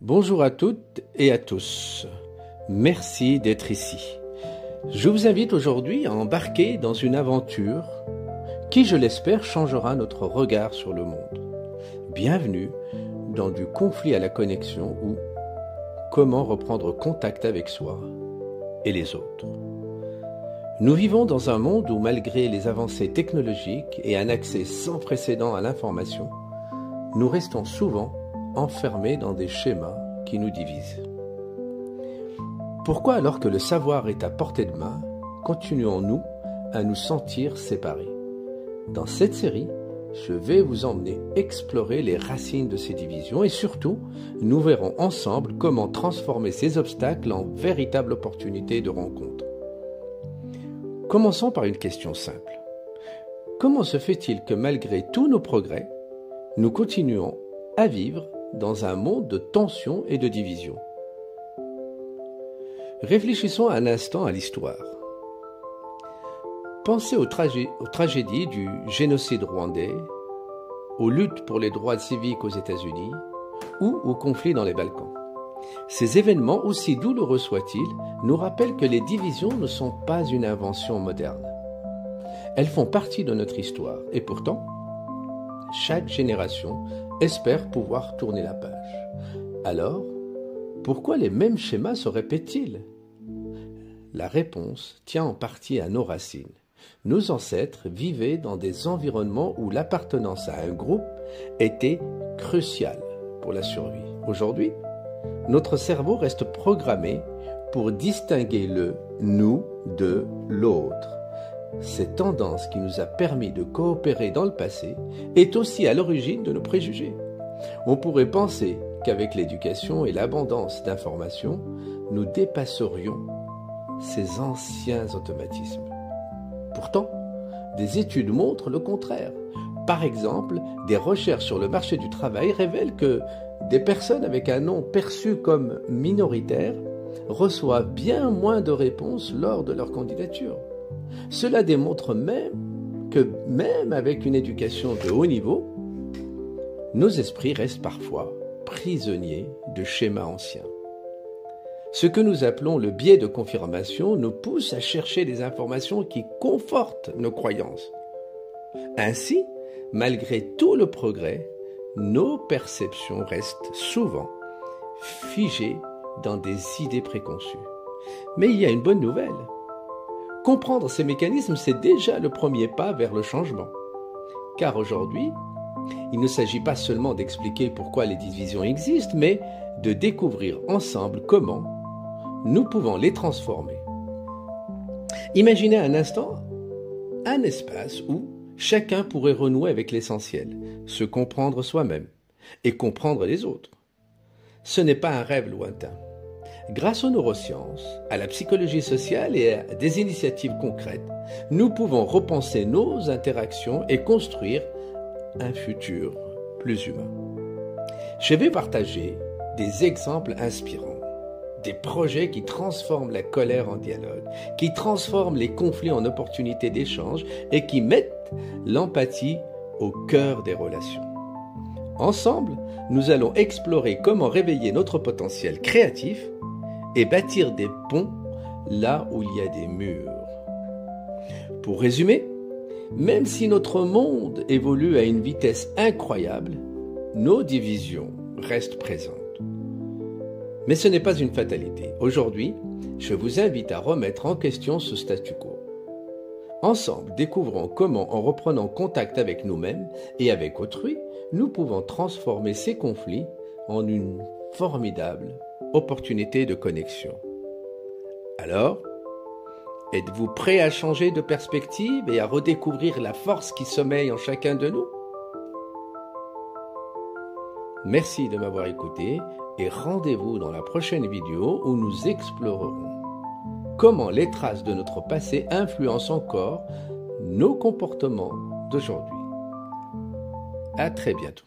Bonjour à toutes et à tous. Merci d'être ici. Je vous invite aujourd'hui à embarquer dans une aventure qui, je l'espère, changera notre regard sur le monde. Bienvenue dans du conflit à la connexion ou comment reprendre contact avec soi et les autres. Nous vivons dans un monde où, malgré les avancées technologiques et un accès sans précédent à l'information, nous restons souvent enfermés dans des schémas qui nous divisent. Pourquoi, alors que le savoir est à portée de main, continuons-nous à nous sentir séparés? Dans cette série, je vais vous emmener explorer les racines de ces divisions et surtout, nous verrons ensemble comment transformer ces obstacles en véritables opportunités de rencontre. Commençons par une question simple. Comment se fait-il que malgré tous nos progrès, nous continuons à vivre dans un monde de tension et de division? Réfléchissons un instant à l'histoire. Pensez aux tragédies du génocide rwandais, aux luttes pour les droits civiques aux États-Unis ou aux conflits dans les Balkans. Ces événements, aussi douloureux soient-ils, nous rappellent que les divisions ne sont pas une invention moderne. Elles font partie de notre histoire et pourtant, chaque génération espère pouvoir tourner la page. Alors, pourquoi les mêmes schémas se répètent-ils? La réponse tient en partie à nos racines. Nos ancêtres vivaient dans des environnements où l'appartenance à un groupe était cruciale pour la survie. Aujourd'hui, notre cerveau reste programmé pour distinguer le « nous » de l'autre. Cette tendance qui nous a permis de coopérer dans le passé est aussi à l'origine de nos préjugés. On pourrait penser qu'avec l'éducation et l'abondance d'informations, nous dépasserions ces anciens automatismes. Pourtant, des études montrent le contraire. Par exemple, des recherches sur le marché du travail révèlent que des personnes avec un nom perçu comme minoritaire reçoivent bien moins de réponses lors de leur candidature. Cela démontre même que même avec une éducation de haut niveau, nos esprits restent parfois prisonniers de schémas anciens. Ce que nous appelons le biais de confirmation nous pousse à chercher des informations qui confortent nos croyances. Ainsi, malgré tout le progrès, nos perceptions restent souvent figées dans des idées préconçues. Mais il y a une bonne nouvelle. Comprendre ces mécanismes, c'est déjà le premier pas vers le changement. Car aujourd'hui, il ne s'agit pas seulement d'expliquer pourquoi les divisions existent, mais de découvrir ensemble comment nous pouvons les transformer. Imaginez un instant un espace où chacun pourrait renouer avec l'essentiel, se comprendre soi-même et comprendre les autres. Ce n'est pas un rêve lointain. Grâce aux neurosciences, à la psychologie sociale et à des initiatives concrètes, nous pouvons repenser nos interactions et construire un futur plus humain. Je vais partager des exemples inspirants, des projets qui transforment la colère en dialogue, qui transforment les conflits en opportunités d'échange et qui mettent l'empathie au cœur des relations. Ensemble, nous allons explorer comment réveiller notre potentiel créatif et bâtir des ponts là où il y a des murs. Pour résumer, même si notre monde évolue à une vitesse incroyable, nos divisions restent présentes. Mais ce n'est pas une fatalité. Aujourd'hui, je vous invite à remettre en question ce statu quo. Ensemble, découvrons comment, en reprenant contact avec nous-mêmes et avec autrui, nous pouvons transformer ces conflits en une formidable opportunité de connexion. Alors, êtes-vous prêt à changer de perspective et à redécouvrir la force qui sommeille en chacun de nous? Merci de m'avoir écouté et rendez-vous dans la prochaine vidéo où nous explorerons comment les traces de notre passé influencent encore nos comportements d'aujourd'hui. À très bientôt.